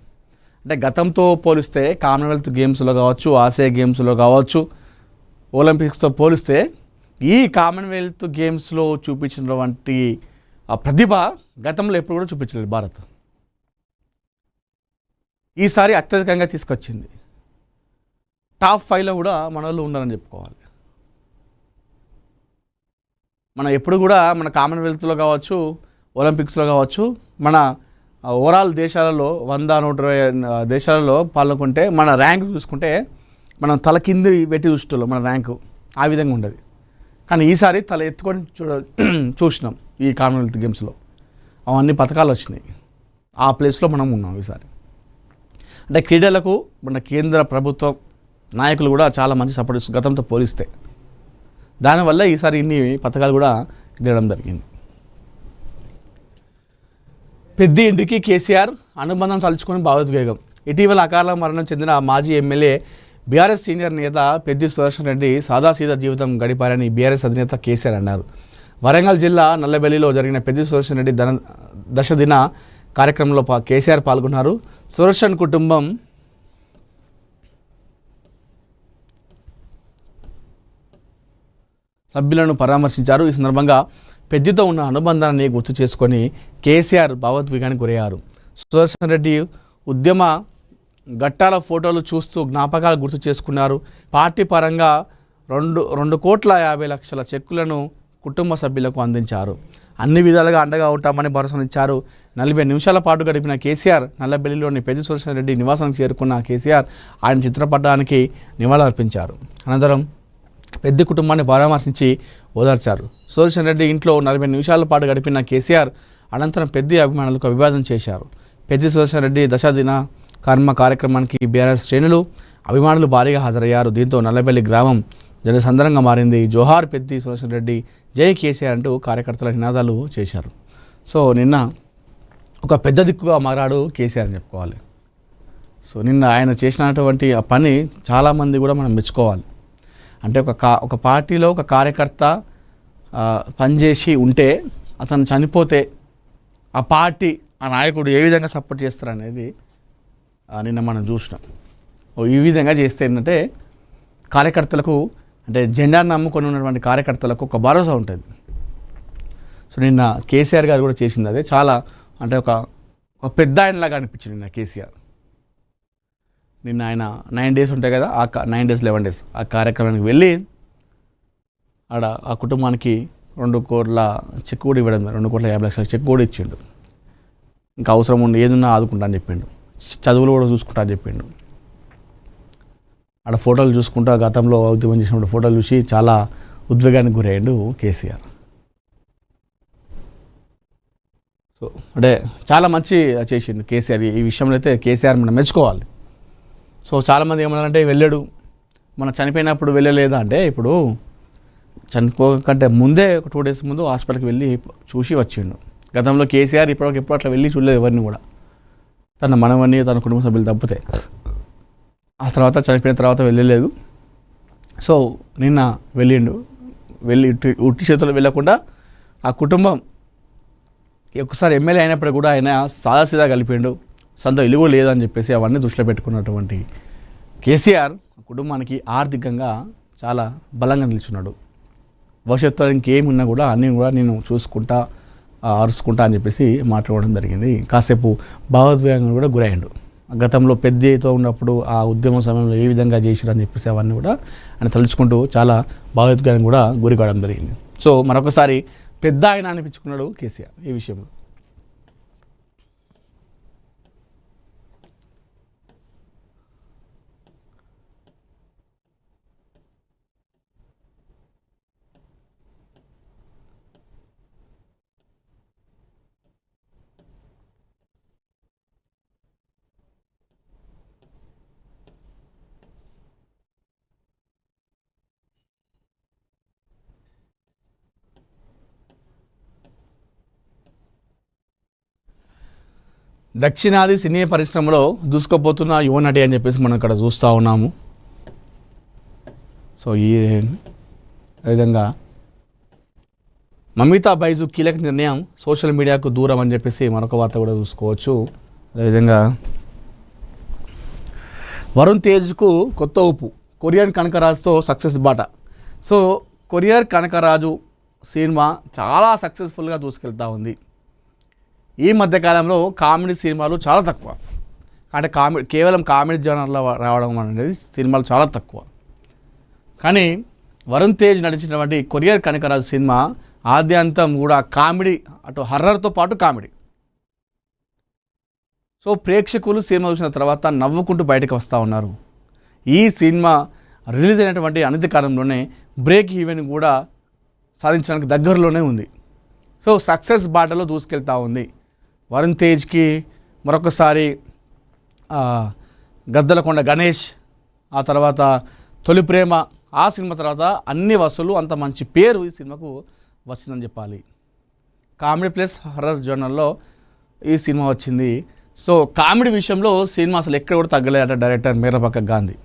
A: అంటే గతంతో పోలిస్తే కామన్వెల్త్ గేమ్స్లో కావచ్చు, ఆసియా గేమ్స్లో కావచ్చు, ఒలింపిక్స్తో పోలిస్తే ఈ కామన్వెల్త్ గేమ్స్లో చూపించినటువంటి ప్రతిభ గతంలో ఎప్పుడు కూడా చూపించలేదు భారత్. ఈసారి అత్యధికంగా తీసుకొచ్చింది. టాప్ 5లో కూడా మన వాళ్ళు ఉన్నారని చెప్పుకోవాలి. మనం ఎప్పుడు కూడా మన కామన్వెల్త్లో కావచ్చు, ఒలింపిక్స్లో కావచ్చు, మన ఓవరాల్ దేశాలలో 100-120 దేశాలలో పాల్గొంటే మన ర్యాంక్ చూసుకుంటే మనం తల కింది పెట్టి చూస్తున్నాం, మన ర్యాంకు ఆ విధంగా ఉండదు. కానీ ఈసారి తల ఎత్తుకొని చూసినాం. ఈ కామన్వెల్త్ గేమ్స్లో అవన్నీ పథకాలు వచ్చినాయి. ఆ ప్లేస్లో మనం ఉన్నాం ఈసారి. అంటే క్రీడలకు మన కేంద్ర ప్రభుత్వం నాయకులు కూడా చాలా మంచి సపోర్ట్ ఇస్తారు గతంతో పోలిస్తే. దానివల్ల ఈసారి ఇన్ని పథకాలు కూడా గెలవడం జరిగింది. పెద్ది ఇంటికి కేసీఆర్ అనుబంధం తలుచుకొని భావోద్వేగం. ఇటీవల అకాల మరణం చెందిన మాజీ ఎమ్మెల్యే బీఆర్ఎస్ సీనియర్ నేత పెద్ది సుదర్శన్ రెడ్డి సాదాసీదా జీవితం గడిపారని బీఆర్ఎస్ అధినేత కేసీఆర్ అన్నారు. వరంగల్ జిల్లా నల్లబెల్లిలో జరిగిన పెద్ది సుదర్శన్ రెడ్డి దశదిన కార్యక్రమంలో కేసీఆర్ పాల్గొన్నారు. సుదర్శన్ కుటుంబం సభ్యులను పరామర్శించారు. ఈ సందర్భంగా పెద్దితో ఉన్న అనుబంధాన్ని గుర్తు చేసుకొని కేసీఆర్ భావోద్వేగానికి గురయ్యారు. సుదర్శన్ రెడ్డి ఉద్యమ ఘట్టాల ఫోటోలు చూస్తూ జ్ఞాపకాలు గుర్తు చేసుకున్నారు. పార్టీ పరంగా 2,50,00,000 చెక్కులను కుటుంబ సభ్యులకు అందించారు. అన్ని విధాలుగా అండగా ఉంటామని భరోసానిచ్చారు. 40 నిమిషాల పాటు గడిపిన కేసీఆర్ నల్లబెల్లిలోని పెద్ది సుదర్శన్ రెడ్డి నివాసానికి చేరుకున్న కేసీఆర్ ఆయన చిత్రపటానికి నివాళులర్పించారు. అనంతరం పెద్ది కుటుంబాన్ని పరామర్శించి ఓదార్చారు. సుదర్శన్ రెడ్డి ఇంట్లో 40 నిమిషాల పాటు గడిపిన కేసీఆర్ అనంతరం పెద్ది అభిమానులకు అభివాదం చేశారు. పెద్ది సుదర్శన్ రెడ్డి దశదిన కర్మ కార్యక్రమానికి బీఆర్ఎస్ శ్రేణులు అభిమానులు భారీగా హాజరయ్యారు. దీంతో నల్లబెల్లి గ్రామం జనసంద్రంగా మారింది. జోహార్ పెద్ది సుదర్శన్ రెడ్డి, జై కేసీఆర్ అంటూ కార్యకర్తల నినాదాలు చేశారు. సో నిన్న ఒక పెద్ద దిక్కుగా మారాడు కేసీఆర్ అని చెప్పుకోవాలి. సో నిన్న ఆయన చేసినటువంటి ఆ పని చాలామంది కూడా మనం మెచ్చుకోవాలి. అంటే ఒక పార్టీలో ఒక కార్యకర్త పనిచేసి ఉంటే అతను చనిపోతే ఆ పార్టీ ఆ నాయకుడు ఏ విధంగా సపోర్ట్ చేస్తారనేది నిన్న మనం చూసినాం. ఈ విధంగా చేస్తే ఏంటంటే కార్యకర్తలకు, అంటే జెండాను నమ్ముకొని ఉన్నటువంటి కార్యకర్తలకు ఒక భరోసా ఉంటుంది. సో నిన్న కేసీఆర్ గారు కూడా చేసింది అదే. చాలా అంటే ఒక పెద్ద ఆయనలాగా అనిపించింది నిన్న కేసీఆర్. నిన్న ఆయన 9 days ఉంటాయి కదా, ఆ 9 days 11 days ఆ కార్యక్రమానికి వెళ్ళి ఆడ ఆ కుటుంబానికి 2 కోట్ల చెక్ కూడా ఇవ్వడం, 2,50,00,000 చెక్ కూడా ఇచ్చిండు. ఇంకా అవసరం ఉండి ఏదున్నా ఆదుకుంటా అని చెప్పిండు. చదువులు కూడా చూసుకుంటా అని చెప్పిండు. ఆడ ఫోటోలు చూసుకుంటా గతంలో ఉద్యమం చేసినప్పుడు ఫోటోలు చూసి చాలా ఉద్వేగానికి గురయ్యాడు కేసీఆర్. సో అంటే చాలా మంచి చేసిండు కేసీఆర్. ఈ విషయంలో అయితే కేసీఆర్ మనం మెచ్చుకోవాలి. సో చాలామంది ఏమన్నారంటే వెళ్ళాడు, మనం చనిపోయినప్పుడు వెళ్ళలేదా అంటే, ఇప్పుడు చనిపోకంటే ముందే ఒక 2 days ముందు హాస్పిటల్కి వెళ్ళి చూసి వచ్చిండు. గతంలో కేసీఆర్ ఎప్పుడు అట్లా వెళ్ళి చూడలేదు ఎవరిని కూడా, తన మనవన్ని తన కుటుంబ సభ్యులు తప్పితే. ఆ తర్వాత చనిపోయిన తర్వాత వెళ్ళలేదు. సో నిన్న వెళ్ళిండు. వెళ్ళి ఉట్టి చేతులు వెళ్ళకుండా ఆ కుటుంబం ఒక్కసారి ఎమ్మెల్యే అయినప్పుడు కూడా ఆయన సాదాసీదా కలిపిండు. సొంత ఇల్లు కూడా లేదని చెప్పేసి అవన్నీ దృష్టిలో పెట్టుకున్నటువంటి కేసీఆర్ కుటుంబానికి ఆర్థికంగా చాలా బలంగా నిలుచున్నాడు. భవిష్యత్తులో ఇంకేమి ఉన్నా కూడా అన్నీ కూడా నేను చూసుకుంటా అరుచుకుంటా అని చెప్పేసి మాట్లాడడం జరిగింది. కాసేపు భావోద్వేగంగా కూడా గురయ్యాడు. గతంలో పెద్దతో ఉన్నప్పుడు ఆ ఉద్యమం సమయంలో ఏ విధంగా చేసిరని చెప్పేసి అవన్నీ కూడా ఆయన తలుచుకుంటూ చాలా భావోద్వేగానికి కూడా గురి కావడం జరిగింది. సో మరొకసారి పెద్ద ఆయన అనిపించుకున్నాడు కేసీఆర్ ఈ విషయంలో. దక్షిణాది సినీ పరిశ్రమలో దూసుకుపోతున్న యువ నటి అని చెప్పేసి మనం ఇక్కడ చూస్తూ ఉన్నాము. సో ఈ విధంగా మమితా బైజు కీలక నిర్ణయం, సోషల్ మీడియాకు దూరం అని చెప్పేసి మరొక వార్త కూడా చూసుకోవచ్చు. అదేవిధంగా వరుణ్ తేజ్కు కొత్త ఊపు, కొరియర్ కనకరాజుతో సక్సెస్ బాట. సో కొరియర్ కనకరాజు సినిమా చాలా సక్సెస్ఫుల్గా దూసుకెళ్తూ ఉంది. ఈ మధ్యకాలంలో కామెడీ సినిమాలు చాలా తక్కువ, అంటే కేవలం కామెడీ జనర్లో రావడం అనేది సినిమాలు చాలా తక్కువ. కానీ వరుణ్ తేజ్ నటించినటువంటి కొరియర్ కనకరాజు సినిమా ఆద్యంతం కూడా కామెడీ, అటు హర్రర్తో పాటు కామెడీ. సో ప్రేక్షకులు సినిమా చూసిన తర్వాత నవ్వుకుంటూ బయటకు వస్తూ ఉన్నారు. ఈ సినిమా రిలీజ్ అయినటువంటి అనతి కాలంలోనే బ్రేక్ ఈవెన్ కూడా సాధించడానికి దగ్గరలోనే ఉంది. సో సక్సెస్ బాటలో దూసుకెళ్తూ ఉంది. వరుణ్ తేజ్కి మరొకసారి గద్దలకొండ గణేష్, ఆ తర్వాత తొలి ప్రేమ, ఆ సినిమా తర్వాత అన్ని వసూలు, అంత మంచి పేరు ఈ సినిమాకు వచ్చిందని చెప్పాలి. కామెడీ ప్లస్ హర్రర్ జోనర్లో ఈ సినిమా వచ్చింది. సో కామెడీ విషయంలో సినిమా అసలు ఎక్కడ కూడా తగ్గలేదట డైరెక్టర్ మేరపక్క గాంధీ.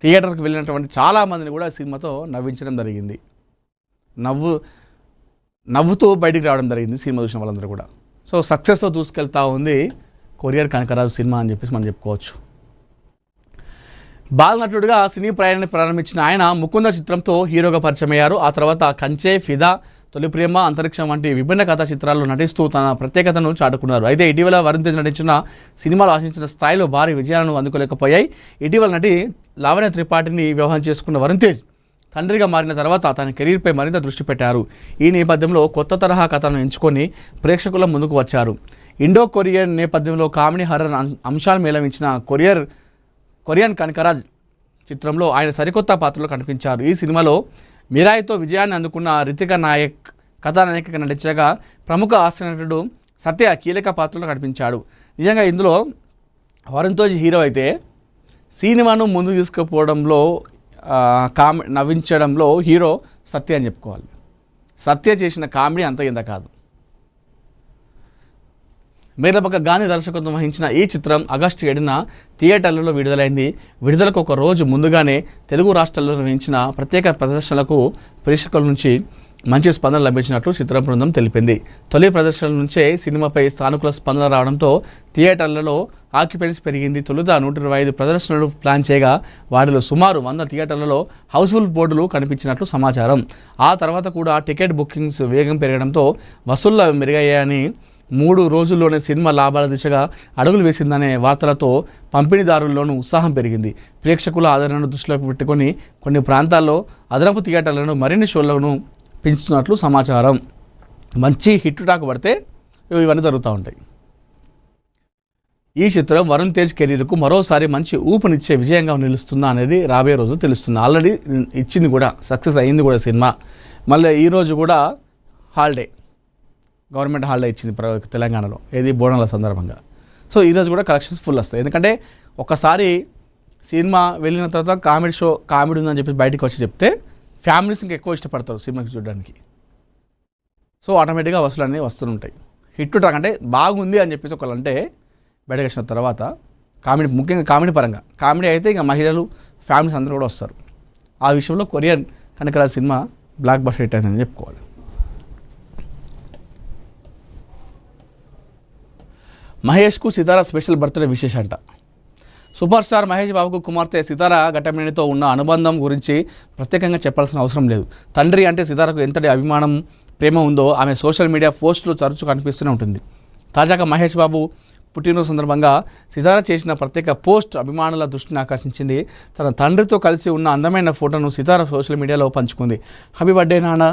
A: థియేటర్కి వెళ్ళినటువంటి చాలామందిని కూడా సినిమాతో నవ్వించడం జరిగింది. నవ్వుతూ బయటికి రావడం జరిగింది సినిమా చూసిన వాళ్ళందరూ కూడా. సో సక్సెస్తో దూసుకెళ్తూ ఉంది కొరియర్ కనకరాజు సినిమా అని చెప్పేసి మనం చెప్పుకోవచ్చు. బాలనటుడిగా సినీ ప్రయాణాన్ని ప్రారంభించిన ఆయన ముకుంద చిత్రంతో హీరోగా పరిచయం అయ్యారు. ఆ తర్వాత కంచె, ఫిదా, తొలి ప్రేమ, అంతరిక్షం వంటి విభిన్న కథా చిత్రాల్లో నటిస్తూ తన ప్రత్యేకతను చాటుకున్నారు. అయితే ఇటీవల వరుణ్ తేజ్ నటించిన సినిమాలు ఆశించిన స్థాయిలో భారీ విజయాలను అందుకోలేకపోయాయి. ఇటీవల నటి లావణ్య త్రిపాఠిని వివాహం చేసుకున్న వరుణ్ తేజ్ తండ్రిగా మారిన తర్వాత తన కెరీర్పై మరింత దృష్టి పెట్టారు. ఈ నేపథ్యంలో కొత్త తరహా కథను ఎంచుకొని ప్రేక్షకుల ముందుకు వచ్చారు. ఇండో కొరియన్ నేపథ్యంలో కామెడీ హర్రర్ అంశాలు మేళవించిన కొరియన్ కనకరాజ్ చిత్రంలో ఆయన సరికొత్త పాత్రలో కనిపించారు. ఈ సినిమాలో మిరాయితో విజయాన్ని అందుకున్న రితికా నాయక్ కథానాయికగా నటించగా ప్రముఖ హాస్యనటుడు సత్య కీలక పాత్రలో కనిపించాడు. నిజంగా ఇందులో వరుణ్ తేజ్ హీరో అయితే సినిమాను ముందుకు తీసుకుపోవడంలో నవ్వించడంలో హీరో సత్య అని చెప్పుకోవాలి. సత్య చేసిన కామెడీ అంత ఇంత కాదు. మేరపక్క గాంధీ దర్శకత్వం వహించిన ఈ చిత్రం ఆగస్టు 7న థియేటర్లలో విడుదలైంది. విడుదలకు ఒక రోజు ముందుగానే తెలుగు రాష్ట్రాల్లో నిర్వహించిన ప్రత్యేక ప్రదర్శనలకు ప్రేక్షకుల నుంచి మంచి స్పందన లభించినట్లు చిత్ర బృందం తెలిపింది. తొలి ప్రదర్శనల నుంచే సినిమాపై సానుకూల స్పందన రావడంతో థియేటర్లలో ఆక్యుపెన్సీ పెరిగింది. తొలుత 125 ప్రదర్శనలు ప్లాన్ చేయగా వాటిలో సుమారు 100 థియేటర్లలో హౌస్ఫుల్ బోర్డులు కనిపించినట్లు సమాచారం. ఆ తర్వాత కూడా టికెట్ బుకింగ్స్ వేగం పెరగడంతో వసూళ్లు మెరుగయ్యాయని, 3 రోజుల్లోనే సినిమా లాభాల దిశగా అడుగులు వేసిందనే వార్తలతో పంపిణీదారుల్లోనూ ఉత్సాహం పెరిగింది. ప్రేక్షకుల ఆదరణను దృష్టిలో పెట్టుకొని కొన్ని ప్రాంతాల్లో అదనపు థియేటర్లను మరిన్ని షోలను పెంచుతున్నట్లు సమాచారం. మంచి హిట్ టాక్ పడితే ఇవన్నీ జరుగుతూ ఉంటాయి. ఈ చిత్రం వరుణ్ తేజ్ కెరీర్కు మరోసారి మంచి ఊపునిచ్చే విజయంగా నిలుస్తుందా అనేది రాబోయే రోజు తెలుస్తుంది. ఆల్రెడీ ఇచ్చింది కూడా, సక్సెస్ అయ్యింది కూడా సినిమా. మళ్ళీ ఈరోజు కూడా హాలిడే, గవర్నమెంట్ హాలిడే ఇచ్చింది తెలంగాణలో, ఏది బోనాల సందర్భంగా. సో ఈరోజు కూడా కలెక్షన్స్ ఫుల్ వస్తాయి. ఎందుకంటే ఒకసారి సినిమా వెళ్ళిన తర్వాత కామెడీ ఉందని చెప్పి బయటికి వచ్చి చెప్తే ఫ్యామిలీస్ ఇంకా ఎక్కువ ఇష్టపడతారు సినిమాకి చూడడానికి. సో ఆటోమేటిక్గా వసూలన్నీ వస్తుంటాయి. హిట్ టాక్ అంటే బాగుంది అని చెప్పేసి ఒకళ్ళు అంటే బయటకు వచ్చిన తర్వాత కామెడీ, ముఖ్యంగా కామెడీ పరంగా, కామెడీ అయితే ఇంకా మహిళలు ఫ్యామిలీస్ అందరూ కూడా వస్తారు. ఆ విషయంలో కొరియన్ కనకరాజ్ సినిమా బ్లాక్ బస్టర్ హిట్ అయిందని చెప్పుకోవాలి. మహేష్కు సితారా స్పెషల్ బర్త్డే విశేషంట. సూపర్ స్టార్ మహేష్ బాబుకు కుమార్తె సితారా ఘట్టమనేనితో ఉన్న అనుబంధం గురించి ప్రత్యేకంగా చెప్పాల్సిన అవసరం లేదు. తండ్రి అంటే సితారాకు ఎంతటి అభిమానం, ప్రేమ ఉందో ఆమె సోషల్ మీడియా పోస్టులు తరచూ కనిపిస్తూనే ఉంటుంది. తాజాగా మహేష్ బాబు పుట్టినరోజు సందర్భంగా సితార చేసిన ప్రత్యేక పోస్ట్ అభిమానుల దృష్టిని ఆకర్షించింది. తన తండ్రితో కలిసి ఉన్న అందమైన ఫోటోను సితార సోషల్ మీడియాలో పంచుకుంది. హ్యాపీ బర్త్డే నాన్న,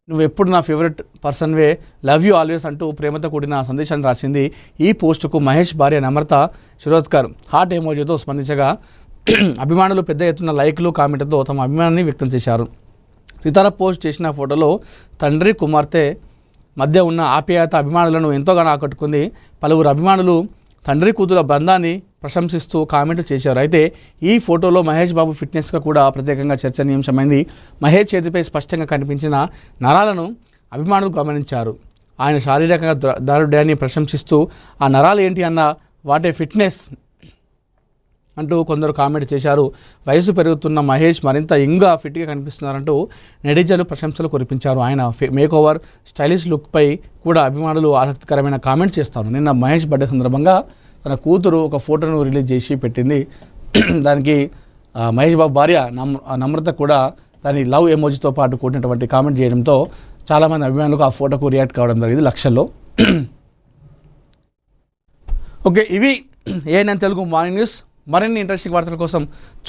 A: నువ్వు ఎప్పుడు నా ఫేవరెట్ పర్సన్వే, లవ్ యూ ఆల్వేస్ అంటూ ప్రేమతో కూడిన సందేశాన్ని రాసింది. ఈ పోస్టుకు మహేష్ భార్య నమ్రత శిరోద్కర్ హార్ట్ ఎమోజీతో స్పందించగా అభిమానులు పెద్ద ఎత్తున లైక్లు కామెంట్లతో తమ అభిమానాన్ని వ్యక్తం చేశారు. సితార పోస్ట్ చేసిన ఫోటోలో తండ్రి కుమార్తె మధ్య ఉన్న ఆప్యాయత అభిమానులను ఎంతోగానో ఆకట్టుకుంది. పలువురు అభిమానులు తండ్రి కూతుల బంధాన్ని ప్రశంసిస్తూ కామెంట్లు చేశారు. అయితే ఈ ఫోటోలో మహేష్ బాబు ఫిట్నెస్గా కూడా ప్రత్యేకంగా చర్చనీయాంశమైంది. మహేష్ చేతిపై స్పష్టంగా కనిపించిన నరాలను అభిమానులు గమనించారు. ఆయన శారీరక దారుఢ్యాన్ని ప్రశంసిస్తూ ఆ నరాలు ఏంటి అన్న వాటే ఫిట్నెస్ అంటూ కొందరు కామెంట్ చేశారు. వయసు పెరుగుతున్న మహేష్ మరింత యంగ్గా ఫిట్గా కనిపిస్తున్నారంటూ నెటిజన్లు ప్రశంసలు కురిపించారు. ఆయన మేకోవర్ స్టైలిష్ లుక్పై కూడా అభిమానులు ఆసక్తికరమైన కామెంట్ చేస్తారు. నిన్న మహేష్ బర్త్డే సందర్భంగా తన కూతురు ఒక ఫోటోను రిలీజ్ చేసి పెట్టింది. దానికి మహేష్ బాబు భార్య నమ్రత కూడా దాని లవ్ ఎమోజీతో పాటు కూడినటువంటి కామెంట్ చేయడంతో చాలామంది అభిమానులకు ఆ ఫోటోకు రియాక్ట్ కావడం జరిగింది లక్షల్లో. ఓకే, ఇవి ఏఎన్ఎన్ తెలుగు మార్నింగ్ న్యూస్. మరిన్ని ఇంట్రెస్టింగ్ వార్తల కోసం